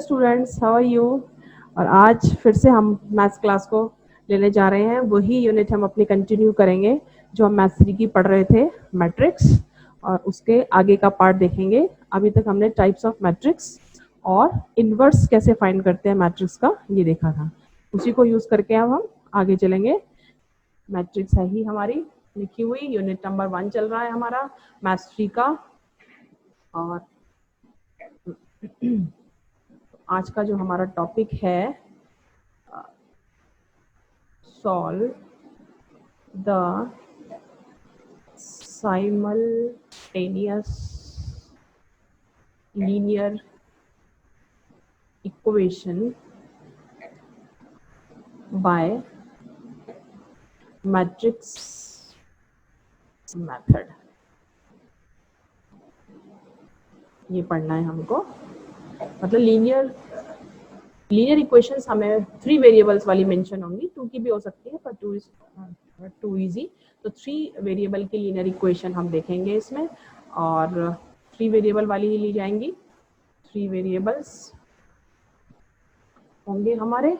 Students, how are you. और आज फिर से हम मैथ्स क्लास को लेने जा रहे हैं। वही यूनिट हम अपनी कंटिन्यू करेंगे जो हम मैथ्स 3 की पढ़ रहे थे, मैट्रिक्स, और उसके आगे का पार्ट देखेंगे। अभी तक हमने टाइप्स ऑफ मैट्रिक्स और इन्वर्स कैसे फाइंड करते हैं मैट्रिक्स का ये देखा था। उसी को यूज करके अब हम आगे चलेंगे। मैट्रिक्स है ही हमारी लिखी हुई, यूनिट नंबर 1 चल रहा है हमारा मैथ्स 3 का। और आज का जो हमारा टॉपिक है, solve the simultaneous linear equation by matrix method. ये पढ़ना है हमको। मतलब लीनियर इक्वेशंस हमें 3 वेरिएबल्स वाली मेंशन होंगी, 2 की भी हो सकती है पर 2 इज टू इजी। तो 3 वेरिएबल की लीनियर इक्वेशन हम देखेंगे इसमें, और 3 वेरिएबल वाली ही ली जाएंगी। 3 वेरिएबल्स होंगे हमारे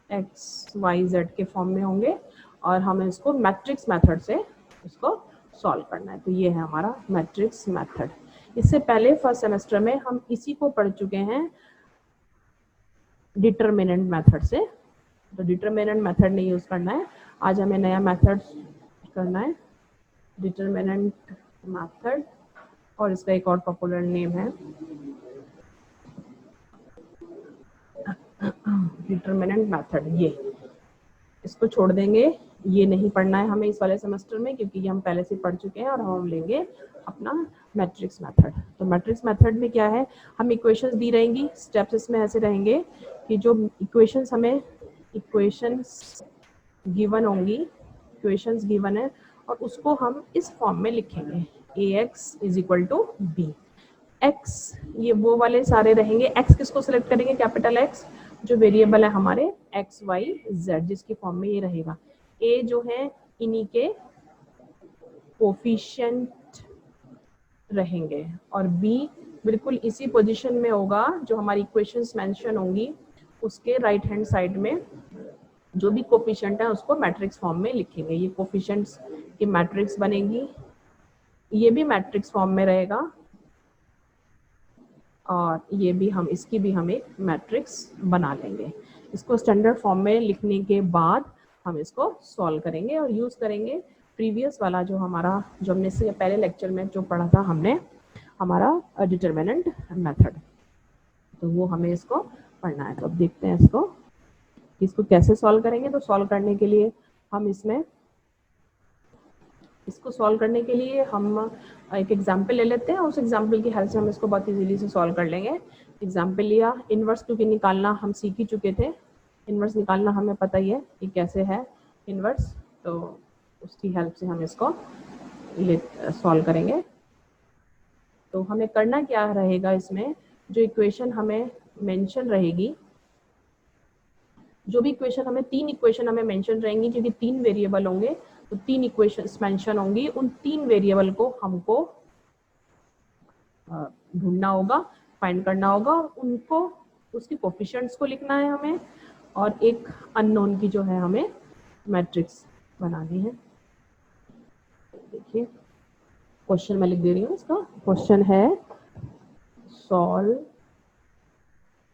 एक्स वाई जेड के फॉर्म में होंगे, और हमें इसको मैट्रिक्स मेथड से इसको सॉल्व करना है। तो ये है हमारा मैट्रिक्स मेथड। इससे पहले फर्स्ट सेमेस्टर में हम इसी को पढ़ चुके हैं डिटरमिनेंट मेथड से, तो डिटरमिनेंट मेथड नहीं यूज करना है। आज हमें नया मेथड करना है, डिटरमिनेंट मेथड, और इसका एक और पॉपुलर नेम है डिटरमिनेंट मेथड। ये इसको छोड़ देंगे, ये नहीं पढ़ना है हमें इस वाले सेमेस्टर में, क्योंकि ये हम पहले से पढ़ चुके हैं। और हम लेंगे अपना मैट्रिक्स मेथड। तो मैट्रिक्स मेथड में क्या है, हम इक्वेशंस दी रहेंगी, स्टेप्स इसमें ऐसे रहेंगे कि जो इक्वेशंस हमें इक्वेशंस गिवन होंगी, इक्वेशंस गिवन है, और उसको हम इस फॉर्म में लिखेंगे, ax is equal to b. X ये वो वाले सारे रहेंगे। एक्स किसको सिलेक्ट करेंगे, कैपिटल एक्स, जो वेरिएबल है हमारे एक्स वाई जेड, जिसकी फॉर्म में ये रहेगा। ए जो है इन्हीं के कोफिशिएंट रहेंगे, और बी बिल्कुल इसी पोजीशन में होगा जो हमारी इक्वेशंस मेंशन होंगी, उसके राइट हैंड साइड में जो भी कोफिशिएंट है उसको मैट्रिक्स फॉर्म में लिखेंगे। ये कोफिशिएंट्स की मैट्रिक्स बनेगी, ये भी मैट्रिक्स फॉर्म में रहेगा, और ये भी हम इसकी भी हम एक मैट्रिक्स बना लेंगे। इसको स्टैंडर्ड फॉर्म में लिखने के बाद हम इसको सॉल्व करेंगे और यूज़ करेंगे प्रीवियस वाला जो हमारा, जो हमने इससे पहले लेक्चर में जो पढ़ा था हमने, हमारा डिटरमिनेंट मेथड। तो वो हमें इसको पढ़ना है। तो अब देखते हैं इसको कैसे सॉल्व करेंगे। तो सॉल्व करने के लिए हम इसको सॉल्व करने के लिए हम एक एग्जाम्पल ले लेते हैं, उस एग्जाम्पल की हेल्प से हम इसको बहुत इजीली से सॉल्व कर लेंगे। एग्जाम्पल लिया, इन्वर्स क्योंकि निकालना हम सीख ही चुके थे, इन्वर्स निकालना हमें पता ही है कि कैसे है इन्वर्स, तो उसकी हेल्प से हम इसको सॉल्व करेंगे। तो हमें करना क्या रहेगा, इसमें जो इक्वेशन हमें मेंशन रहेगी, जो भी इक्वेशन हमें 3 इक्वेशन हमें मेंशन रहेंगी, क्योंकि 3 वेरिएबल होंगे तो 3 इक्वेशंस मेंशन होंगी। उन 3 वेरिएबल को हमको ढूंढना होगा, फाइंड करना होगा, उनको उसकी कोफिशिएंट्स को लिखना है हमें, और एक अननोन की जो है हमें मैट्रिक्स बनानी है। देखिए क्वेश्चन मैं लिख दे रही हूँ। इसका क्वेश्चन है solve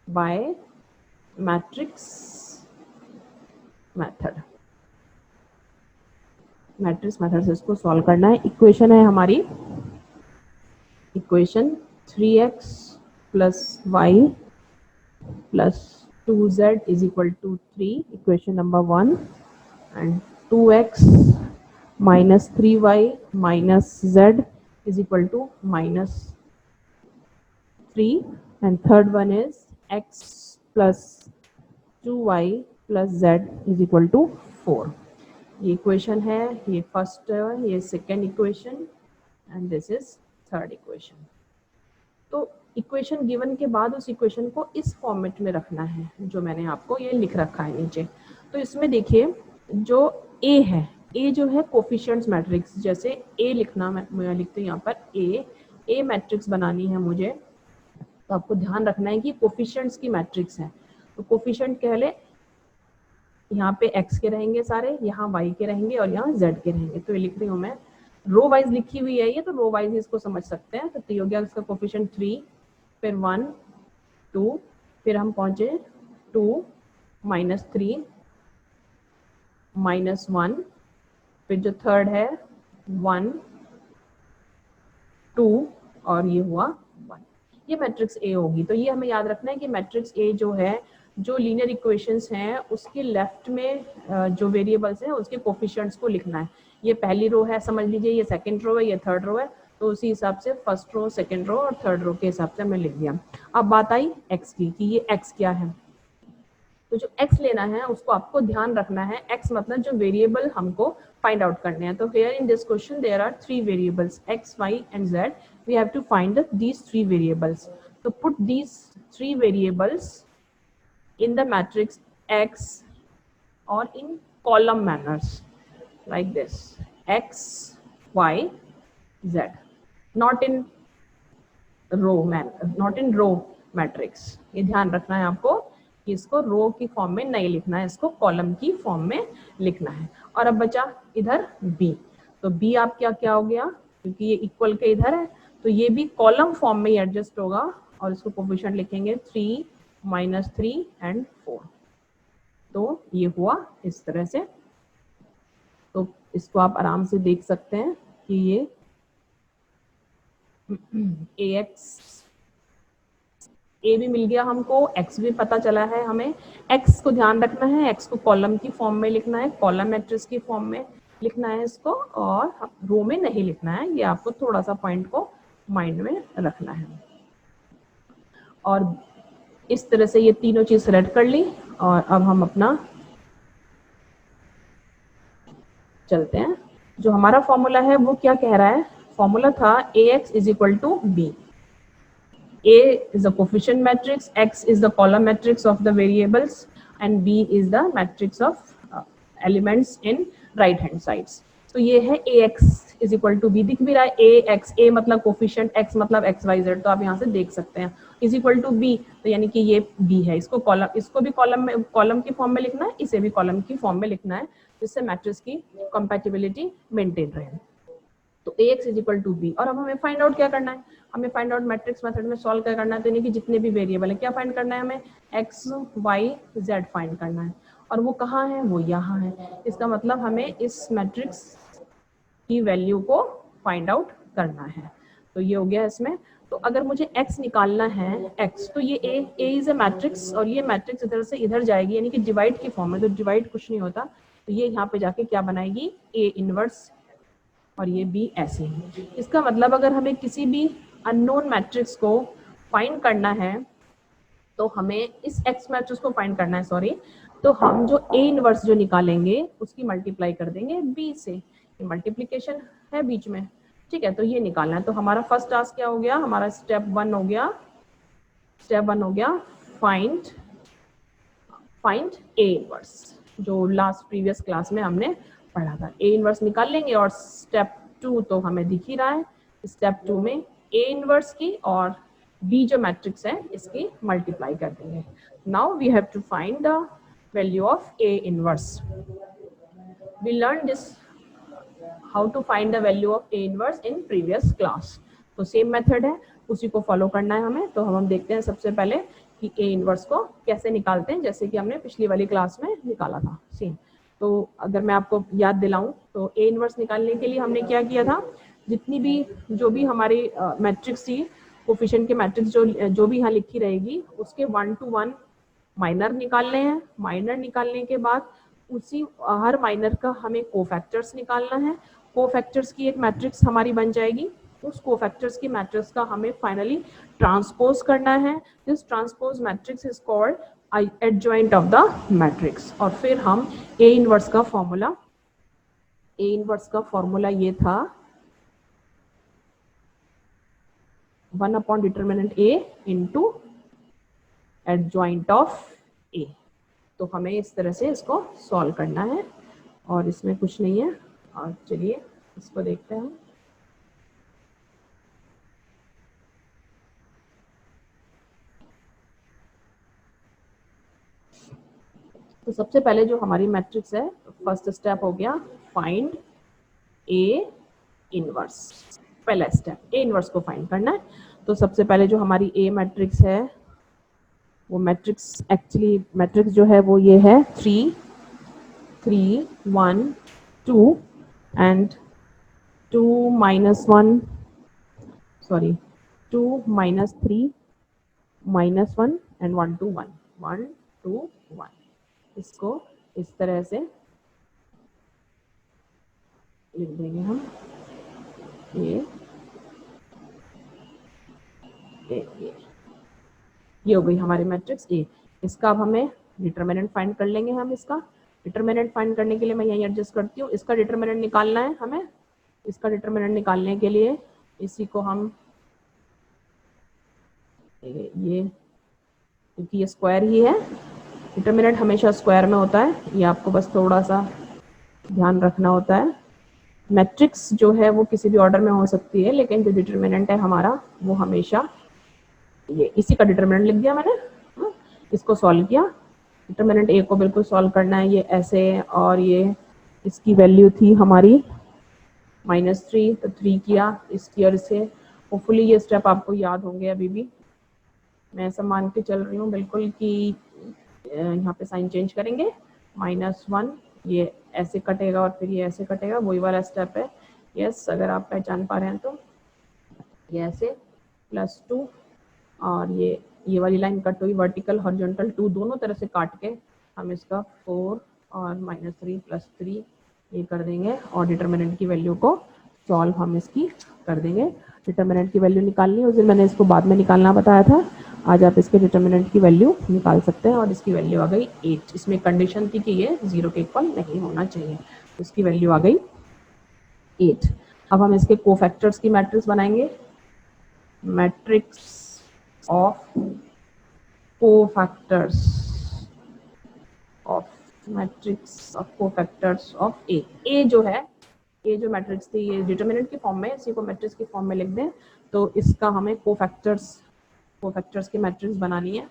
by matrix method. Matrix method से इसको सॉल्व करना है। इक्वेशन है हमारी, equation 3x plus y plus 2z is equal to 3, equation number 1, and 2x minus 3y minus z is equal to minus 3, and third one is x plus 2y plus z is equal to 4। ये equation है, ये first है, ये second equation, and this is third equation. तो equation given के बाद उस equation को इस फॉर्मेट में रखना है जो मैंने आपको ये लिख रखा है नीचे। तो इसमें देखिए जो ए है, ए जो है कोफिशिएंट्स मैट्रिक्स, जैसे ए लिखना, मैं लिखती हूँ यहाँ पर ए मैट्रिक्स बनानी है मुझे। तो आपको ध्यान रखना है कि कोफिशिएंट्स की मैट्रिक्स है, तो कोफिशिएंट कह ले यहाँ पे x के रहेंगे सारे, यहाँ y के रहेंगे और यहाँ z के रहेंगे। तो ये लिख रही हूँ मैं, रो वाइज लिखी हुई है ये, तो रो वाइज इसको समझ सकते हैं। तो 3 हो गया इसका कोफिशिएंट 3, फिर 1 2, फिर हम पहुंचे 2 -3 -1, फिर जो थर्ड है 1 2 और ये हुआ 1। ये मैट्रिक्स ए होगी। तो ये हमें याद रखना है कि मैट्रिक्स ए जो है, जो लीनियर इक्वेशंस हैं उसके लेफ्ट में जो वेरिएबल्स हैं उसके कोफिशिएंट्स को लिखना है। ये पहली रो है समझ लीजिए, ये सेकंड रो है, ये थर्ड रो है, तो उसी हिसाब से फर्स्ट रो, सेकंड रो और थर्ड रो के हिसाब से मैं लिख दिया। अब बात आई एक्स की कि ये एक्स क्या है। तो जो x लेना है उसको आपको ध्यान रखना है, x मतलब जो वेरिएबल हमको फाइंड आउट करने हैं। तो here in this question there are 3 variables x, y and z. We have to find these 3 variables. So put these 3 variables in the matrix x or in column manners like this: x, y, z. Not in row matrix. ये ध्यान रखना है आपको कि इसको रो की form में नहीं लिखना है, इसको कॉलम की फॉर्म में लिखना है। और अब बचा इधर b, तो b आप क्या क्या हो गया, क्योंकि ये इक्वल के इधर है तो ये भी कॉलम फॉर्म में ही एडजस्ट होगा और इसको कोफिशिएंट लिखेंगे 3 -3 and 4। तो ये हुआ इस तरह से। तो इसको आप आराम से देख सकते हैं कि ये ax ए भी मिल गया हमको, एक्स भी पता चला है हमें। एक्स को ध्यान रखना है, एक्स को कॉलम की फॉर्म में लिखना है, कॉलम मैट्रिक्स की फॉर्म में लिखना है इसको, और रो में नहीं लिखना है। ये आपको थोड़ा सा पॉइंट को माइंड में रखना है। और इस तरह से ये तीनों चीज सेलेक्ट कर ली और अब हम अपना चलते हैं। जो हमारा फॉर्मूला है वो क्या कह रहा है, फॉर्मूला था ax = b. A is the coefficient matrix, X is the column matrix of the variables, and B is the matrix of elements in right hand sides. तो ये है AX = B, दिख भी रहा है AX, A मतलब coefficient, X मतलब XYZ, तो आप यहाँ से देख सकते हैं = B, तो यानी कि ये B है। इसको भी कॉलम की फॉर्म में लिखना है, इसे भी कॉलम की फॉर्म में लिखना है, जिससे मैट्रिक्स की कंपैटिबिलिटी मेंटेन रहे। तो ax = b। और अब हमें फाइंड आउट क्या करना है, हमें फाइंड आउट मैट्रिक्स मेथड में सॉल्व क्या करना है, तो यानी कि जितने भी वेरिएबल है क्या फाइंड करना है, हमें x, y, z फाइंड करना है। और वो कहाँ है, वो यहाँ है। इसका मतलब हमें इस मैट्रिक्स की वैल्यू को फाइंड आउट करना है। तो ये हो गया इसमें। तो अगर मुझे x निकालना है, x, तो ये a इज अ मैट्रिक्स और ये मैट्रिक्स इधर से इधर जाएगी, यानी कि डिवाइड की फॉर्म में, तो डिवाइड कुछ नहीं होता, तो ये यहाँ पे जाके क्या बनाएगी, a इनवर्स, और ये भी ऐसे ही। इसका मतलब अगर हमें किसी भी अननोन मैट्रिक्स को फाइंड करना है, तो हमें इस एक्स मैट्रिक्स को फाइंड करना है, सॉरी, तो हम जो ए इनवर्स जो निकालेंगे उसकी मल्टीप्लाई कर देंगे बी से, ये मल्टीप्लीकेशन है बीच में, ठीक है। तो ये निकालना है। तो हमारा फर्स्ट टास्क क्या हो गया, हमारा स्टेप 1 हो गया, फाइंड ए इनवर्स, जो लास्ट प्रीवियस क्लास में हमने पढ़ा था। ए इनवर्स निकाल लेंगे। और स्टेप 2 तो हमें दिख ही रहा है, स्टेप 2 में ए इनवर्स की और बी जो मैट्रिक्स है इसकी मल्टीप्लाई कर देंगे। Now we have to find the value of A inverse. We learn this how to find the value of A inverse in previous class. तो सेम मेथड है, उसी को फॉलो करना है हमें। तो हम देखते हैं सबसे पहले कि ए इनवर्स को कैसे निकालते हैं, जैसे कि हमने पिछली वाली क्लास में निकाला था सेम। तो अगर मैं आपको याद दिलाऊं, तो ए इनवर्स निकालने के लिए हमने क्या किया था, जितनी भी जो भी हमारी मैट्रिक्स थी, कोफिशिएंट के मैट्रिक्स जो भी यहाँ लिखी रहेगी, उसके 1 to 1 माइनर निकालने हैं। माइनर निकालने के बाद उसी हर माइनर का हमें कोफैक्टर्स निकालना है। कोफैक्टर्स की एक मैट्रिक्स हमारी बन जाएगी। उस कोफैक्टर्स की मैट्रिक्स का हमें फाइनली ट्रांसपोज करना है। This transpose matrix is called adjoint of the matrix. और फिर हम ए इनवर्स का फॉर्मूला ये था 1/डिटर्मिनेंट ए इंटू एडजॉइंट ऑफ ए। तो हमें इस तरह से इसको सॉल्व करना है और इसमें कुछ नहीं है। और चलिए इसको देखते हैं। तो सबसे पहले जो हमारी मैट्रिक्स है, फर्स्ट स्टेप हो गया फाइंड ए इनवर्स। पहला स्टेप ए इनवर्स को फाइंड करना है। तो सबसे पहले जो हमारी ए मैट्रिक्स है, वो मैट्रिक्स एक्चुअली मैट्रिक्स जो है वो ये है 3 3 1 2 एंड 2 -1 सॉरी 2 -3 -1 एंड 1 2 1 1 2 1। इसको इस तरह से लिख देंगे हम ये ये हो गई हमारी मैट्रिक्स ए। इसका अब हमें डिटरमिनेंट फाइंड कर लेंगे हम। इसका डिटरमिनेंट फाइंड करने के लिए मैं यहीं एडजस्ट करती हूँ। इसका डिटरमिनेंट निकालना है हमें। इसका डिटरमिनेंट निकालने के लिए इसी को हम ये, क्योंकि ये स्क्वायर ही है, डिटरमिनेंट हमेशा स्क्वायर में होता है, ये आपको बस थोड़ा सा ध्यान रखना होता है। मैट्रिक्स जो है वो किसी भी ऑर्डर में हो सकती है, लेकिन जो डिटरमिनेंट है हमारा वो हमेशा ये, इसी का डिटरमिनेंट लिख दिया मैंने। इसको सॉल्व किया। डिटरमिनेंट ए को बिल्कुल सॉल्व करना है, ये ऐसे, और ये इसकी वैल्यू थी हमारी -3, तो 3 किया इसकी और इसे। होपफुली ये स्टेप आपको याद होंगे अभी भी। मैं ऐसा मान के चल रही हूँ बिल्कुल कि यहाँ पे साइन चेंज करेंगे, -1 ये ऐसे कटेगा और फिर ये ऐसे कटेगा, वही वाला स्टेप है। यस, अगर आप पहचान पा रहे हैं तो ये ऐसे +2 और ये वाली लाइन कट हुई, वर्टिकल हॉरिजॉन्टल 2 दोनों तरह से काट के हम इसका 4 और -3 +3 ये कर देंगे और डिटरमिनेंट की वैल्यू को सॉल्व हम इसकी कर देंगे। डिटरमिनेंट की वैल्यू निकालनी है, उस दिन मैंने इसको बाद में निकालना बताया था। आज आप इसके डिटरमिनेंट की वैल्यू निकाल सकते हैं और इसकी वैल्यू आ गई 8। इसमें कंडीशन थी कि ये 0 के इक्वल नहीं होना चाहिए, इसकी वैल्यू आ गई 8। अब हम इसके कोफैक्टर्स की मैट्रिक्स बनाएंगे। Matrix of cofactors of matrix of cofactors of A. A जो है, ए जो मैट्रिक्स थी ये डिटरमिनेंट की फॉर्म में, इसी को मैट्रिक्स की फॉर्म में लिख दें। तो इसका हमें कोफैक्टर्स की मैट्रिक्स बनानी है।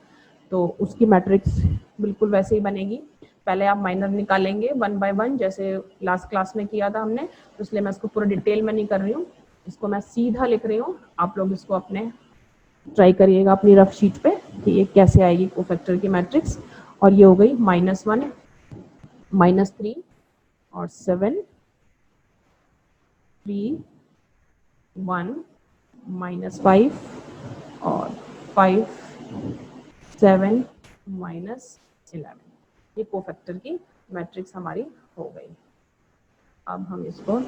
तो उसकी मैट्रिक्स बिल्कुल वैसे ही बनेगी। पहले आप माइनर निकालेंगे 1 बाय 1, जैसे लास्ट क्लास में किया था हमने, तो इसलिए मैं इसको पूरा डिटेल में नहीं कर रही हूँ, इसको मैं सीधा लिख रही हूँ। आप लोग इसको अपने ट्राई करिएगा अपनी रफ शीट पे कि ये कैसे आएगी कोफैक्टर की मैट्रिक्स। और ये हो गई -1 -3 और 7 3 1 -5 और 5 7 -11। ये कोफैक्टर की मैट्रिक्स हमारी हो गई। अब हम इसको,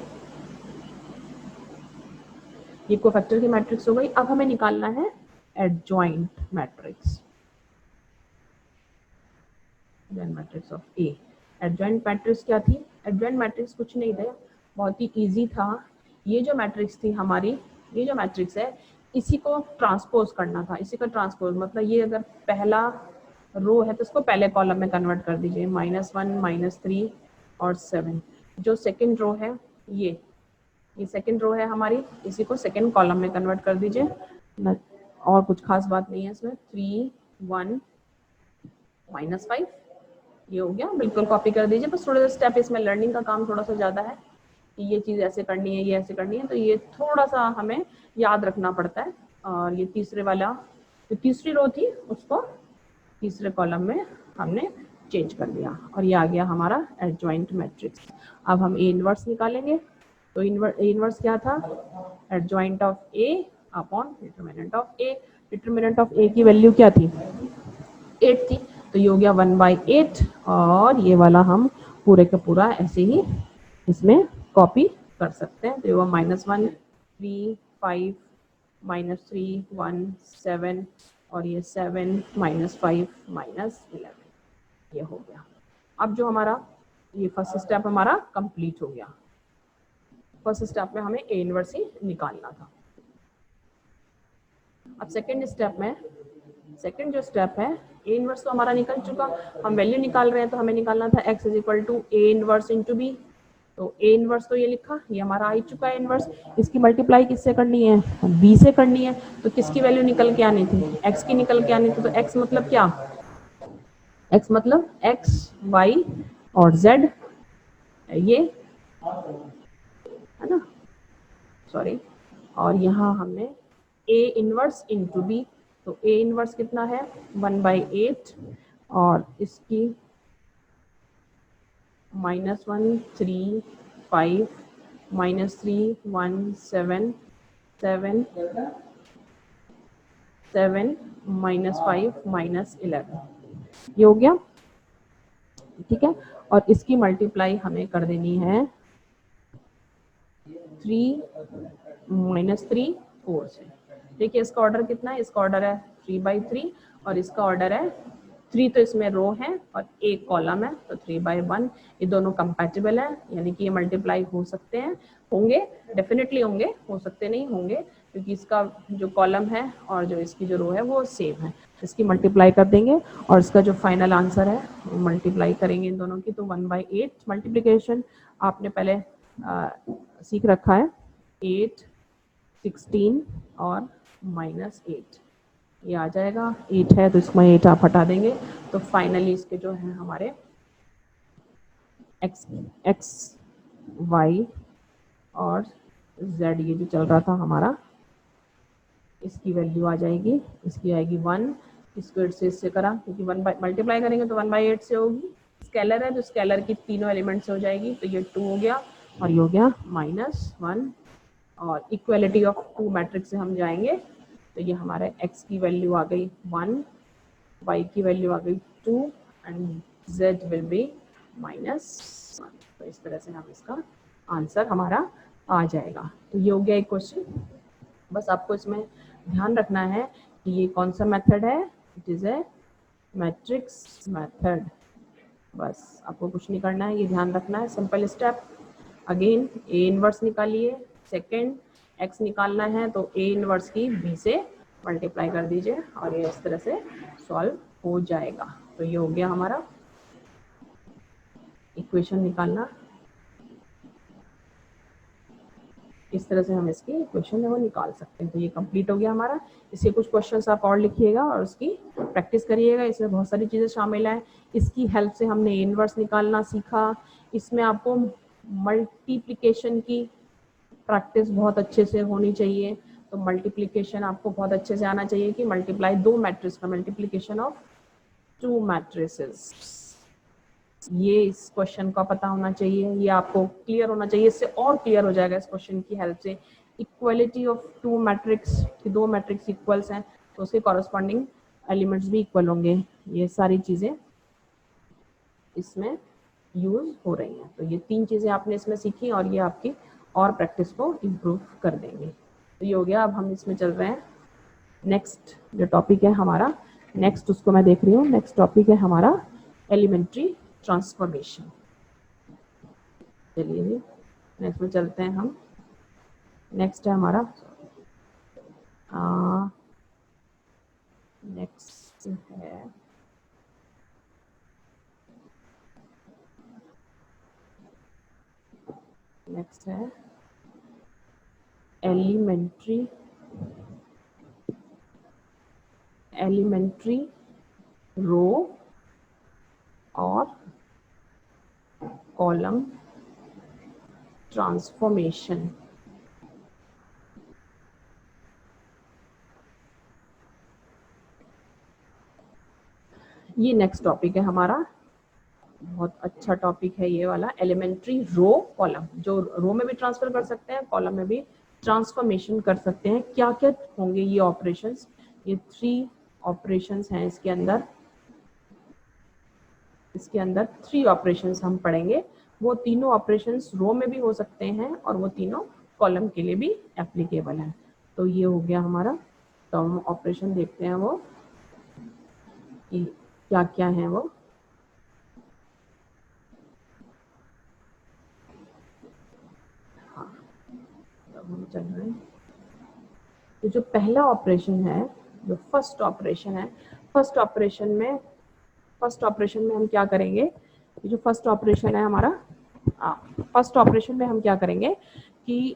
ये कोफैक्टर की मैट्रिक्स हो गई। अब हमें निकालना है adjoint matrix, matrix of A. Adjoint matrix क्या थी? एडजॉइंट मैट्रिक्स कुछ नहीं थे, बहुत ही इजी था। ये जो मैट्रिक्स थी हमारी, ये जो मैट्रिक्स है, इसी को ट्रांसपोज करना था। इसी का ट्रांसपोज मतलब ये अगर पहला रो है तो इसको पहले कॉलम में कन्वर्ट कर दीजिए, -1 -3 और 7। जो सेकंड रो है ये सेकंड रो है हमारी, इसी को सेकंड कॉलम में कन्वर्ट कर दीजिए। और कुछ खास बात नहीं है इसमें। 3 1 -5 ये हो गया, बिल्कुल कॉपी कर दीजिए। बस थोड़ा सा स्टेप इसमें लर्निंग का काम थोड़ा सा ज़्यादा है कि ये चीज़ ऐसे करनी है, ये ऐसे करनी है, तो ये थोड़ा सा हमें याद रखना पड़ता है। और ये तीसरे वाला, जो तीसरी रो थी उसको तीसरे कॉलम में हमने चेंज कर दिया और ये आ गया हमारा एडजॉइंट मैट्रिक्स। अब हम ए इनवर्स निकालेंगे। तो ए इनवर्स क्या था? Adjoint of A upon determinant of A. Determinant of A की वैल्यू क्या थी? 8 थी, तो ये हो गया 1/8 और ये वाला हम पूरे का पूरा ऐसे ही इसमें कॉपी कर सकते हैं। तो ये हुआ -1 3 5 -3 1 7 और ये 7 -5 -11 ये हो गया। अब जो हमारा ये फर्स्ट स्टेप हमारा कंप्लीट हो गया। फर्स्ट स्टेप में हमें ए इनवर्स ही निकालना था। अब सेकेंड स्टेप में, सेकेंड जो स्टेप है, ए इनवर्स तो हमारा निकल चुका, हम वैल्यू निकाल रहे हैं, तो हमें निकालना था x = a inverse into b. तो ए इनवर्स तो ये लिखा, ये हमारा आ ही चुका है इनवर्स। इसकी मल्टीप्लाई किससे करनी है? बी से करनी है। तो किसकी वैल्यू निकल के आनी थी? x की निकल के आनी थी। तो x मतलब क्या? x मतलब x y और z, ये है ना, सॉरी, और यहाँ हमने a इनवर्स इंटू b, तो a इनवर्स कितना है 1/8 और इसकी -1 3 5 -3 1 7 7 7 -5 -11, ये हो गया, ठीक है। और इसकी मल्टीप्लाई हमें कर देनी है 3 -3 4 से। देखिए इसका ऑर्डर कितना है, इसका ऑर्डर है 3/3 और इसका ऑर्डर है 3, तो इसमें रो है और एक कॉलम है, तो 3/1, ये दोनों कंपैटिबल है, यानी कि ये मल्टीप्लाई हो सकते हैं, होंगे, डेफिनेटली होंगे, हो सकते नहीं होंगे, क्योंकि इसका जो कॉलम है और जो इसकी जो रो है वो सेम है। इसकी मल्टीप्लाई कर देंगे और इसका जो फाइनल आंसर है वो मल्टीप्लाई करेंगे इन दोनों की, तो 1/8 मल्टीप्लीकेशन आपने पहले सीख रखा है, 8 16 और -8, ये आ जाएगा, 8 है तो इसमें 8 आप हटा देंगे, तो फाइनली इसके जो है हमारे x y और z, ये जो चल रहा था हमारा, इसकी वैल्यू आ जाएगी, इसकी आएगी 1, स्क्वायर से इससे करा, क्योंकि 1 मल्टीप्लाई करेंगे तो 1/8 से होगी, स्केलर है तो स्केलर की तीनों एलिमेंट से हो जाएगी, तो ये 2 हो गया और ये हो गया -1, और इक्वलिटी ऑफ 2 मैट्रिक्स से हम जाएंगे, तो ये हमारे x की वैल्यू आ गई 1, y की वैल्यू आ गई 2 एंड z विल बी -1, तो इस तरह से हम इसका आंसर हमारा आ जाएगा। तो ये हो गया एक क्वेश्चन। बस आपको इसमें ध्यान रखना है कि ये कौन सा मेथड है, it is a matrix method, बस आपको कुछ नहीं करना है, ये ध्यान रखना है, simple step. Again A inverse निकालिए, सेकेंड x निकालना है तो a इनवर्स की b से मल्टीप्लाई कर दीजिए और ये इस तरह से सॉल्व हो जाएगा। तो ये हो गया हमारा इक्वेशन निकालना, इस तरह से हम इसकी इक्वेशन है वो निकाल सकते हैं। तो ये कंप्लीट हो गया हमारा। इसके कुछ क्वेश्चंस आप और लिखिएगा और उसकी प्रैक्टिस करिएगा, इसमें बहुत सारी चीज़ें शामिल हैं। इसकी हेल्प से हमने इनवर्स निकालना सीखा, इसमें आपको मल्टीप्लिकेशन की प्रैक्टिस बहुत अच्छे से होनी चाहिए, तो मल्टीप्लिकेशन आपको बहुत अच्छे से आना चाहिए कि मल्टीप्लाई 2 मैट्रिक्स का मल्टीप्लिकेशन ऑफ 2 मैट्रिसेस, ये इस क्वेश्चन का पता होना चाहिए, ये आपको क्लियर होना चाहिए, इससे और क्लियर हो जाएगा इस क्वेश्चन की हेल्प से। इक्वलिटी ऑफ 2 मैट्रिक्स, कि 2 मैट्रिक्स इक्वल्स हैं तो उसके कॉरस्पॉन्डिंग एलिमेंट्स भी इक्वल होंगे, ये सारी चीज़ें इसमें यूज हो रही हैं। तो ये 3 चीज़ें आपने इसमें सीखी और ये आपकी और प्रैक्टिस को इम्प्रूव कर देंगे। तो ये हो गया। अब हम इसमें चल रहे हैं नेक्स्ट जो टॉपिक है हमारा, नेक्स्ट उसको मैं देख रही हूँ, नेक्स्ट टॉपिक है हमारा एलिमेंट्री ट्रांसफॉर्मेशन। चलिए जी नेक्स्ट में चलते हैं हम। नेक्स्ट है हमारा नेक्स्ट है नेक्स्ट है एलिमेंट्री रो और कॉलम ट्रांसफॉर्मेशन। ये नेक्स्ट टॉपिक है हमारा, बहुत अच्छा टॉपिक है ये वाला, एलिमेंट्री रो कॉलम, जो रो में भी ट्रांसफर कर सकते हैं, कॉलम में भी ट्रांसफॉर्मेशन कर सकते हैं। क्या क्या होंगे ये ऑपरेशंस, ये 3 ऑपरेशंस हैं इसके अंदर 3 ऑपरेशंस हम पढ़ेंगे। वो तीनों ऑपरेशंस रो में भी हो सकते हैं और वो तीनों कॉलम के लिए भी एप्लीकेबल हैं। तो ये हो गया हमारा, तो हम ऑपरेशन देखते हैं वो कि क्या क्या है वो। हाँ, तो हम चल रहे हैं। तो जो पहला ऑपरेशन है, जो फर्स्ट ऑपरेशन है, फर्स्ट ऑपरेशन में हम क्या करेंगे, जो फर्स्ट ऑपरेशन है हमारा, फर्स्ट ऑपरेशन में हम क्या करेंगे कि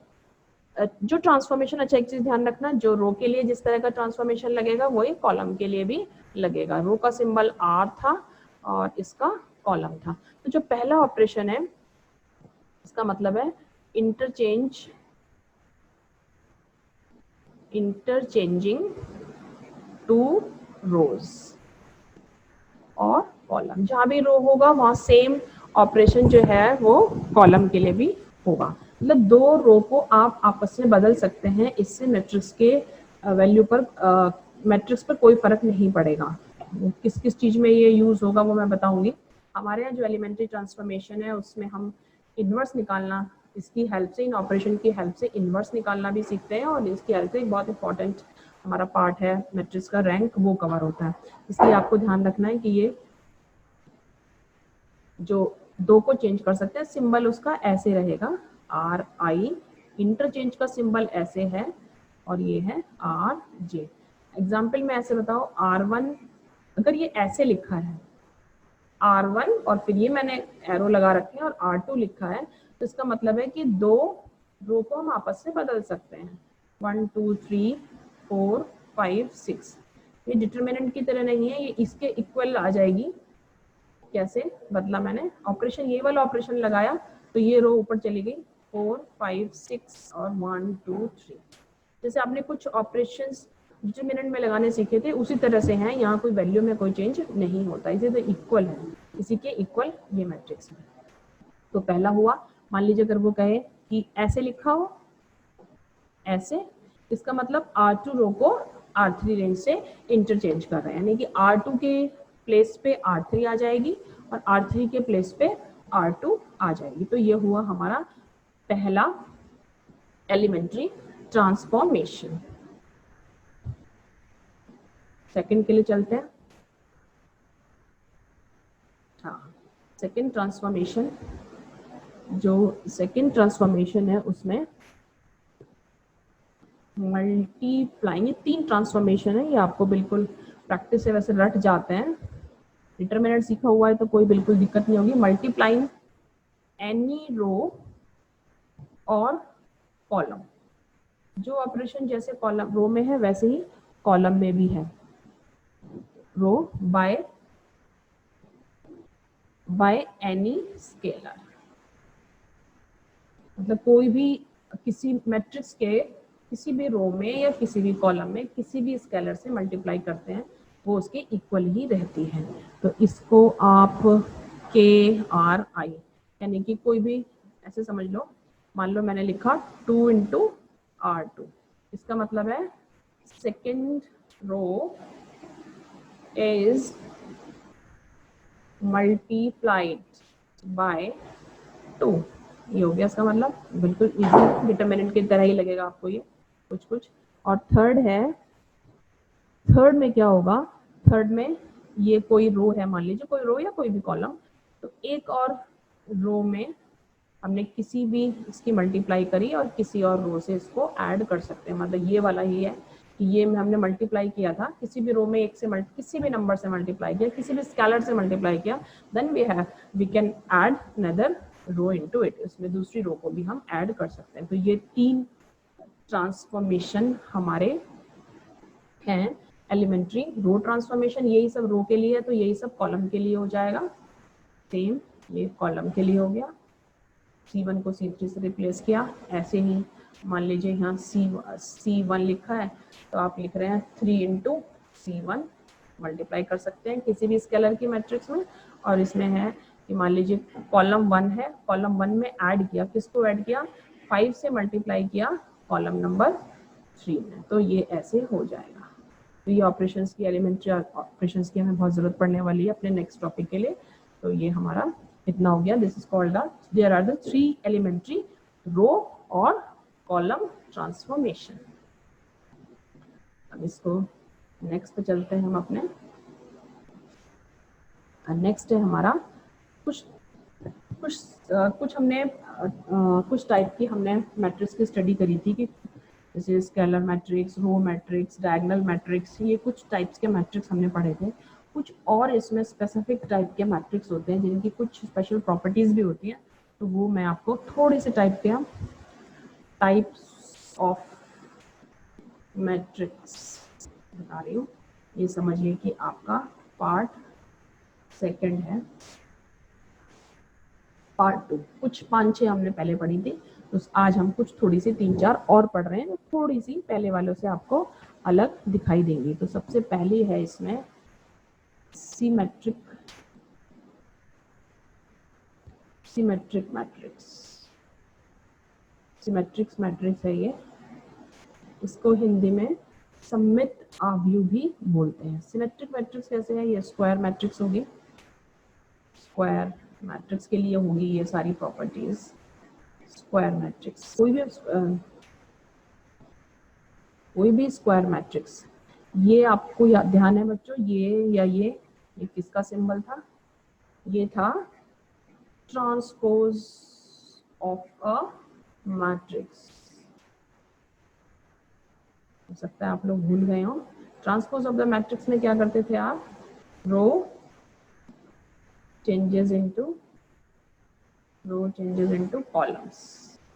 जो ट्रांसफॉर्मेशन, अच्छा एक चीज ध्यान रखना, जो रो के लिए जिस तरह का ट्रांसफॉर्मेशन लगेगा वही कॉलम के लिए भी लगेगा। रो का सिंबल R था और इसका कॉलम था। तो जो पहला ऑपरेशन है इसका मतलब है इंटरचेंजिंग टू रोज और कॉलम। जहां भी रो होगा वहां सेम ऑपरेशन जो है वो कॉलम के लिए भी होगा। मतलब दो रो को आप आपस में बदल सकते हैं, इससे मैट्रिक्स के वैल्यू पर मैट्रिक्स पर कोई फर्क नहीं पड़ेगा। किस किस चीज में ये यूज होगा वो मैं बताऊंगी। हमारे यहाँ जो एलिमेंट्री ट्रांसफॉर्मेशन है उसमें हम इन्वर्स निकालना, इसकी हेल्प से, इन ऑपरेशन की हेल्प से इन्वर्स निकालना भी सीखते हैं, और इसकी हेल्प से एक बहुत इंपॉर्टेंट हमारा पार्ट है मैट्रिक्स का रैंक, वो कवर होता है। इसलिए आपको ध्यान रखना है कि ये जो दो को चेंज कर सकते हैं, सिंबल उसका ऐसे रहेगा आर आई, इंटरचेंज का सिंबल ऐसे है, और ये है आर जे। एग्जाम्पल में ऐसे बताओ, R1 अगर ये ऐसे लिखा है R1 और फिर ये मैंने एरो लगा रखे हैं और R2 लिखा है, तो इसका मतलब है कि दो रो को हम आपस में बदल सकते हैं। 1 2 3 4 5 6, ये डिटरमिनेंट की तरह नहीं है, ये इसके इक्वल आ जाएगी। कैसे बदला मैंने ऑपरेशन, ये वाला ऑपरेशन लगाया तो ये रो ऊपर चली गई, 4 5 6 और 1 2 3। जैसे आपने कुछ ऑपरेशंस डिटरमिनेंट में लगाने सीखे थे उसी तरह से हैं, यहाँ कोई वैल्यू में कोई चेंज नहीं होता, इसे तो इक्वल है, इसी के इक्वल ये मैट्रिक्स है। तो पहला हुआ, मान लीजिए अगर वो कहे कि ऐसे लिखा हो, ऐसे, इसका मतलब R2 रो को R3 रेंज से इंटरचेंज कर रहे हैं, यानी कि R2 के प्लेस पे R3 आ जाएगी और R3 के प्लेस पे R2 आ जाएगी। तो ये हुआ हमारा पहला एलिमेंट्री ट्रांसफॉर्मेशन। सेकंड के लिए चलते हैं। हाँ, सेकंड ट्रांसफॉर्मेशन, जो सेकंड ट्रांसफॉर्मेशन है उसमें मल्टीप्लाइंग, ये 3 ट्रांसफॉर्मेशन है, ये आपको बिल्कुल प्रैक्टिस से वैसे रट जाते हैं, डिटरमिनेंट सीखा हुआ है तो कोई बिल्कुल दिक्कत नहीं होगी। मल्टीप्लाइंग एनी रो और कॉलम, जो ऑपरेशन जैसे कॉलम रो में है वैसे ही कॉलम में भी है। रो बाय एनी स्केलर, मतलब कोई भी किसी मैट्रिक्स के किसी भी रो में या किसी भी कॉलम में किसी भी स्केलर से मल्टीप्लाई करते हैं वो उसके इक्वल ही रहती है। तो इसको आप के आर आई, यानी कि कोई भी ऐसे समझ लो, मान लो मैंने लिखा 2 इंटू R2, इसका मतलब है second row is multiplied by 2। ये हो गया इसका मतलब, बिल्कुल इजी, डिटरमिनेंट की तरह ही लगेगा आपको ये कुछ कुछ। और थर्ड है, थर्ड में क्या होगा, थर्ड में ये कोई रो है, मान लीजिए कोई रो या कोई भी कॉलम, तो एक और रो में हमने किसी भी इसकी मल्टीप्लाई करी और किसी और रो से इसको ऐड कर सकते हैं। मतलब ये वाला ही है कि ये हमने मल्टीप्लाई किया था किसी भी रो में, एक से किसी भी नंबर से मल्टीप्लाई किया, किसी भी स्केलर से मल्टीप्लाई किया, then we can add another row into it, इसमें दूसरी रो को भी हम ऐड कर सकते हैं। तो ये 3 ट्रांसफॉर्मेशन हमारे हैं एलिमेंट्री। रो ट्रांसफॉर्मेशन यही सब रो के लिए है, तो यही सब कॉलम के लिए हो जाएगा। सेम ये कॉलम के लिए हो गया, C1 को C3 से रिप्लेस किया। ऐसे ही मान लीजिए यहाँ C1 लिखा है तो आप लिख रहे हैं 3 इंटू C1, मल्टीप्लाई कर सकते हैं किसी भी स्केलर की मैट्रिक्स में। और इसमें है कि मान लीजिए कॉलम 1 है, कॉलम 1 में ऐड किया, किसको ऐड किया, 5 से मल्टीप्लाई किया कॉलम नंबर 3 में, तो ये ऐसे हो जाएगा। तो ये ऑपरेशंस की, एलिमेंट्री ऑपरेशंस की हमें बहुत ज़रूरत पड़ने वाली है अपने नेक्स्ट टॉपिक के लिए। तो ये हमारा इतना हो गया। This is called there are the 3 elementary row और कॉलम ट्रांसफॉर्मेशन। अब इसको नेक्स्ट पे चलते हैं हम अपने। नेक्स्ट है हमारा कुछ कुछ कुछ हमने कुछ टाइप की हमने मैट्रिक्स की स्टडी करी थी कि जैसे scalar matrix, row matrix, diagonal matrix, ये कुछ टाइप्स के मैट्रिक्स हमने पढ़े थे। कुछ और इसमें स्पेसिफिक टाइप के मैट्रिक्स होते हैं जिनकी कुछ स्पेशल प्रॉपर्टीज भी होती हैं, तो वो मैं आपको थोड़े से टाइप्स ऑफ मैट्रिक्स बता रही हूँ। ये समझिए कि आपका पार्ट सेकंड है पार्ट 2। कुछ 5-6 हमने पहले पढ़ी थी, तो आज हम कुछ थोड़ी सी 3-4 और पढ़ रहे हैं तो थोड़ी सी पहले वालों से आपको अलग दिखाई देंगी। तो सबसे पहली है इसमें सिमेट्रिक मैट्रिक्स। सिमेट्रिक्स मैट्रिक्स है ये, इसको हिंदी में सममित आव्यूह भी बोलते हैं। सिमेट्रिक मैट्रिक्स कैसे है? ये स्क्वायर मैट्रिक्स होगी, स्क्वायर मैट्रिक्स के लिए होगी ये सारी प्रॉपर्टीज। स्क्वायर मैट्रिक्स कोई भी स्क्वायर मैट्रिक्स, ये आपको ध्यान है बच्चों, ये किसका सिंबल था? ये था ट्रांसपोज ऑफ अ मैट्रिक्स। हो सकता है आप लोग भूल गए हो। ट्रांसपोज ऑफ द मैट्रिक्स में क्या करते थे आप? रो चेंजेस इनटू कॉलम्स,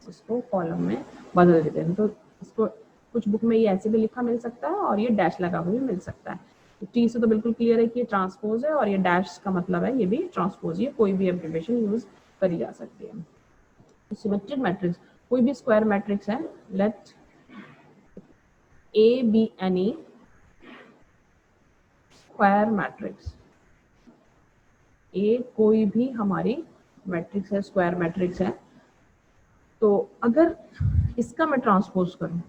इसको कॉलम में बदल देते हैं। तो इसको कुछ बुक में ये ऐसे भी लिखा मिल सकता है और ये डैश लगा हुआ भी मिल सकता है। तो टी से तो बिल्कुल क्लियर है कि ये ट्रांसपोज है, और ये डैश का मतलब है ये भी ट्रांसपोज, ये कोई भी एब्रिविएशन यूज करी जा सकती है। सिमेट्रिक मैट्रिक्स कोई भी स्क्वायर मैट्रिक्स है, let A B any square matrix. A कोई भी हमारी मैट्रिक्स है, स्क्वायर मैट्रिक्स है, तो अगर इसका मैं ट्रांसपोज करूं,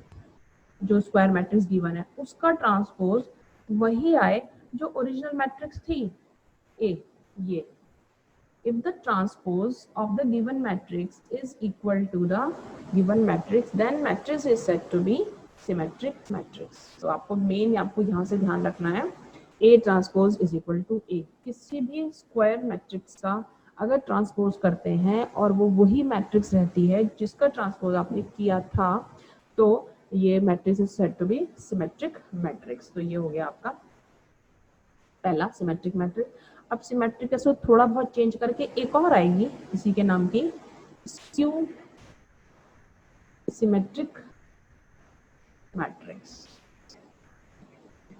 जो स्क्वायर मैट्रिक्स गिवन है उसका ट्रांसपोज वही आए जो ओरिजिनल मैट्रिक्स थी ए, ये if the transpose of the given matrix is equal to the given matrix, then matrix is said to be symmetric matrix। तो आपको यहाँ से ध्यान रखना है, A transpose is equal to A। किसी भी स्क्वायर मैट्रिक्स का अगर ट्रांसपोज करते हैं और वो वही मैट्रिक्स रहती है जिसका ट्रांसपोज आपने किया था, तो ये matrix is said to be symmetric matrix. तो ये हो गया आपका पहला सिमेट्रिक मैट्रिक्स। अब सिमेट्रिक को थोड़ा बहुत चेंज करके एक और आएगी इसी के नाम की skew symmetric matrix.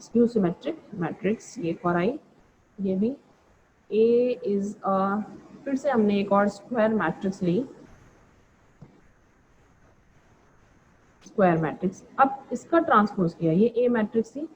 Skew symmetric matrix ये एक और आई, ये भी ए इज अ, फिर से हमने एक और स्क्वायर मैट्रिक्स ली, स्क्वायर मैट्रिक्स। अब इसका ट्रांसपोज किया, ये ए मैट्रिक्स थी,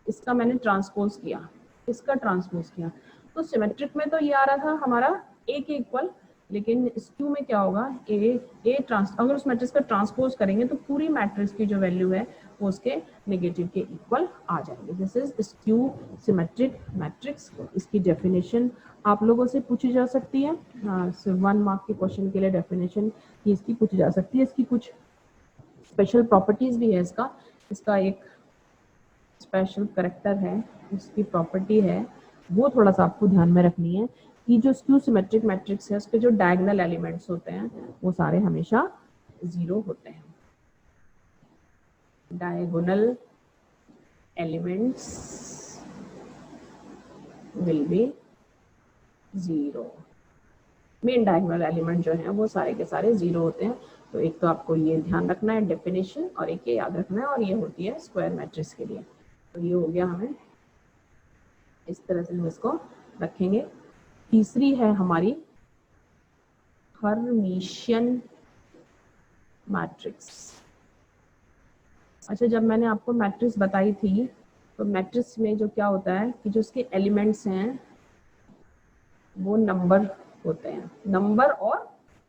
इसका मैंने ट्रांसपोज किया, इसका ट्रांसपोज किया, तो सिमेट्रिक में तो ये आ रहा था हमारा ए के इक्वल, लेकिन स्क्यू में क्या होगा? अगर उस मैट्रिक्स का ट्रांसपोज करेंगे तो पूरी मैट्रिक्स की जो वैल्यू है वो उसके नेगेटिव के इक्वल आ जाएंगे। This is skew symmetric matrix. इसकी डेफिनेशन आप लोगों से पूछी जा सकती है, सिर्फ 1 मार्क के क्वेश्चन के लिए डेफिनेशन इसकी पूछी जा सकती है। इसकी कुछ स्पेशल प्रॉपर्टीज भी है, इसका एक स्पेशल करेक्टर है, इसकी प्रॉपर्टी है, वो थोड़ा सा आपको ध्यान में रखनी है कि जो स्क्यू सिमेट्रिक मैट्रिक्स है उसके जो डायगोनल एलिमेंट्स होते हैं वो सारे हमेशा 0 होते हैं। Diagonal elements will be 0। Main diagonal element जो है वो सारे के सारे 0 होते हैं। तो एक तो आपको ये ध्यान रखना है डेफिनेशन, और एक ये याद रखना है, और ये होती है स्क्वायर मैट्रिक्स के लिए। तो ये हो गया, हमें इस तरह से हम इसको रखेंगे। तीसरी है हमारी हर्मिशियन मैट्रिक्स। अच्छा, जब मैंने आपको मैट्रिक्स बताई थी तो मैट्रिक्स में जो क्या होता है कि जो उसके एलिमेंट्स हैं वो नंबर होते हैं, नंबर और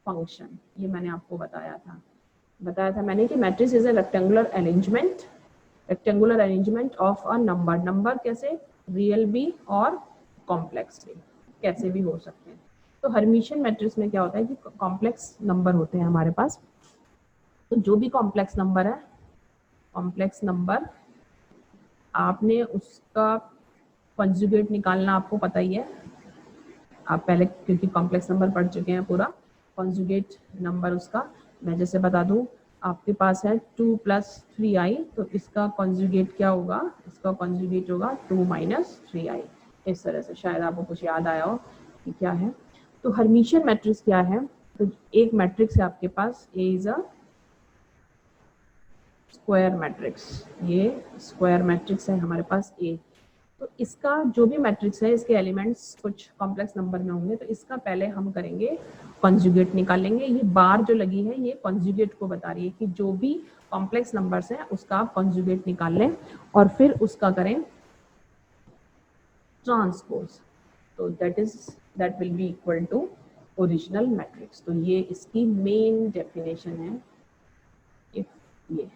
फंक्शन। ये मैंने आपको बताया था मैंने कि matrix is a rectangular arrangement of a number. Number कैसे? रियल भी और कॉम्प्लेक्स भी, कैसे भी हो सकते हैं। तो हर्मिशियन मैट्रिक्स में क्या होता है कि कॉम्प्लेक्स नंबर होते हैं हमारे पास। तो जो भी कॉम्प्लेक्स नंबर है, कॉम्प्लेक्स नंबर आपने उसका कंजुगेट निकालना आपको पता ही है, आप पहले क्योंकि कॉम्प्लेक्स नंबर पढ़ चुके हैं पूरा। कंजुगेट नंबर उसका मैं जैसे बता दूं, आपके पास है 2 + 3i, तो इसका कंजुगेट क्या होगा? इसका कंजुगेट होगा 2 - 3i। इस तरह से शायद आपको कुछ याद आया हो कि क्या है। तो हर्मिशियन मैट्रिक्स क्या है? तो एक मैट्रिक्स है आपके पास, ए इज अ स्क्वायर मैट्रिक्स। ये स्क्वायर मैट्रिक्स है हमारे पास ए। तो इसका जो भी मैट्रिक्स है इसके एलिमेंट्स कुछ कॉम्प्लेक्स नंबर में होंगे, तो इसका पहले हम करेंगे कॉन्जुगेट निकालेंगे। ये बार जो लगी है ये कॉन्जुगेट को बता रही है कि जो भी कॉम्प्लेक्स नंबर्स हैं उसका आप कॉन्जुगेट निकाल लें और फिर उसका करें ट्रांसपोज, तो that will be equal to original matrix. तो ये इसकी मेन डेफिनेशन है। इफ ये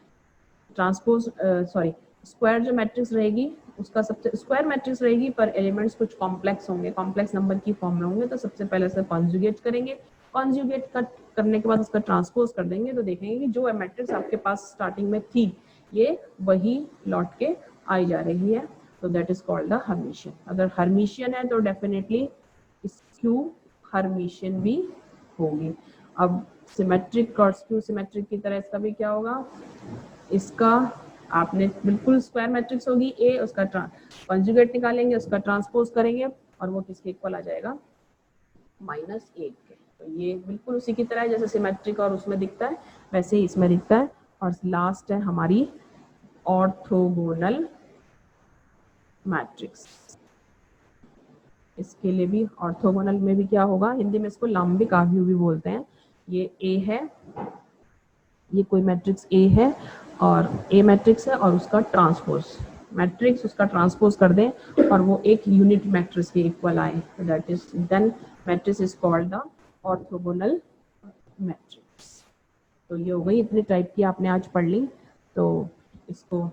ट्रांसपोज सॉरी स्क्वायर जो मैट्रिक्स रहेगी उसका सबसे स्क्वायर मैट्रिक्स रहेगी पर एलिमेंट्स कुछ कॉम्प्लेक्स होंगे, कॉम्प्लेक्स नंबर की फॉर्म में होंगे, तो सबसे पहले से कॉन्जुगेट करेंगे। कॉन्जुगेट करने के बाद उसका ट्रांसपोज कर देंगे तो देखेंगे कि जो मैट्रिक्स आपके पास स्टार्टिंग में थी ये वही लौट के आई जा रही है, तो that is called the Hermitian. अगर हर्मिशियन है तो डेफिनेटली स्क्यू हर्मिशियन भी होगी। अब सिमेट्रिक और स्क्यू सिमेट्रिक की तरह इसका भी क्या होगा, इसका आपने बिल्कुल स्क्वायर मैट्रिक्स होगी ए, उसका कॉन्जुगेट निकालेंगे, उसका ट्रांसपोज करेंगे और वो किसके इक्वल आ जाएगा, -1 के। तो ये बिल्कुल उसी की तरह है जैसे सिमेट्रिक और उसमें दिखता है वैसे ही इसमें दिखता है। और लास्ट है हमारी ऑर्थोगोनल मैट्रिक्स। इसके लिए भी ऑर्थोगोनल में भी क्या होगा, हिंदी में इसको लंबिक आव्यूह भी बोलते हैं। ये ए है, ये कोई मैट्रिक्स ए है और ए मैट्रिक्स है और उसका ट्रांसपोज मैट्रिक्स उसका ट्रांसपोज कर दें और वो एक यूनिट मैट्रिक्स के इक्वल आए, that is then matrix is called the orthogonal matrix. तो ये हो गई इतने टाइप की आपने आज पढ़ ली। तो इसको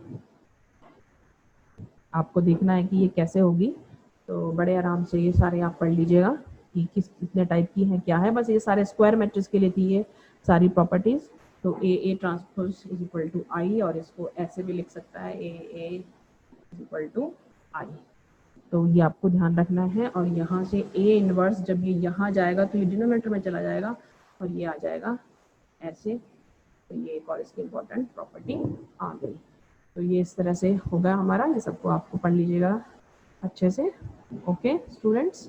आपको देखना है कि ये कैसे होगी, तो बड़े आराम से ये सारे आप पढ़ लीजिएगा कि किस कितने टाइप की हैं क्या है। बस ये सारे स्क्वायर मैट्रिक्स के लिए थी ये सारी प्रॉपर्टीज। तो A transpose is equal to I और इसको ऐसे भी लिख सकता है A is equal to I. तो ये आपको ध्यान रखना है। और यहाँ से ए इनवर्स जब ये यहाँ जाएगा तो ये डिनोमिनेटर में चला जाएगा और ये आ जाएगा ऐसे। तो ये एक और इसकी इम्पोर्टेंट प्रॉपर्टी आ गई। तो ये इस तरह से होगा हमारा, ये सबको आपको पढ़ लीजिएगा अच्छे से। Okay students.